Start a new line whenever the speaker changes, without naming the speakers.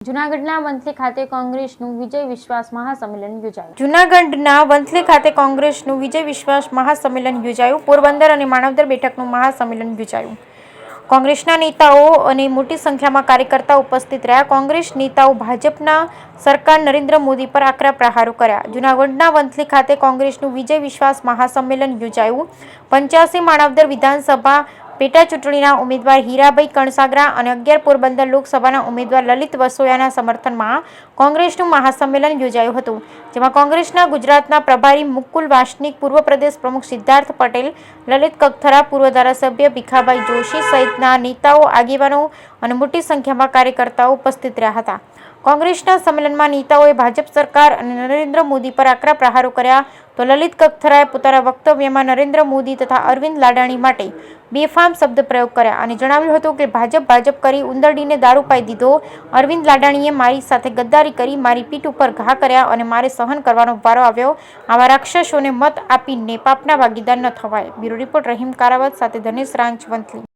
જૂનાગઢના વંથલી ખાતે કોંગ્રેસનું વિજય વિશ્વાસ મહાસંમેલન યોજાયું.
જૂનાગઢના વંથલી ખાતે કોંગ્રેસનું વિજય વિશ્વાસ મહાસંમેલન યોજાયું. પોરબંદર અને માણાવદર બેઠકનું મહાસંમેલન યોજાયું. કોંગ્રેસના નેતાઓ અને મોટી સંખ્યામાં કાર્યકર્તાઓ ઉપસ્થિત રહ્યા. કોંગ્રેસ નેતાઓ ભાજપના સરકાર નરેન્દ્ર મોદી પર આકરા પ્રહારો કર્યા. જૂનાગઢના વંથલી ખાતે કોંગ્રેસનું વિજય વિશ્વાસ મહાસંમેલન યોજાયું. 85 માણાવદર વિધાનસભા પેટા ચૂંટણીના ઉમેદવાર હીરાભાઈ કણસાગરા અને 11 પોરબંદર લોકસભાના ઉમેદવાર લલિત વસોયાના સમર્થનમાં કોંગ્રેસનું મહાસંમેલન યોજાયું હતું, જેમાં કોંગ્રેસના ગુજરાતના પ્રભારી મુકુલ વાસનિક, પૂર્વ પ્રદેશ પ્રમુખ સિદ્ધાર્થ પટેલ, લલિત કગથરા, પૂર્વ ધારાસભ્ય ભીખાભાઈ જોશી સહિતના નેતાઓ, આગેવાનો અને મોટી સંખ્યામાં કાર્યકર્તાઓ ઉપસ્થિત રહ્યા હતા. કોંગ્રેસના સંમેલનમાં નેતાઓએ ભાજપ સરકાર અને નરેન્દ્ર મોદી પર આકરા પ્રહારો કર્યા તો લલિત કગથરાએ પોતાના વક્તવ્યમાં નરેન્દ્ર મોદી તથા અરવિંદ લાડાણી માટે બેફામ શબ્દ પ્રયોગ કર્યા અને જણાવ્યું હતું કે ભાજપ કરી ઉંદરડીને દારૂ પાઈ દીધો. અરવિંદ લાડાણીએ મારી સાથે ગદ્દારી કરી, મારી પીઠ ઉપર ઘા કર્યા અને મારે સહન કરવાનો વારો આવ્યો. આવા રાક્ષસોને મત આપીને પાપના ભાગીદાર ન થવાય. બ્યુરો રિપોર્ટ રહીમ કારાવત સાથે ધનેશ રાંચ, વંથલી.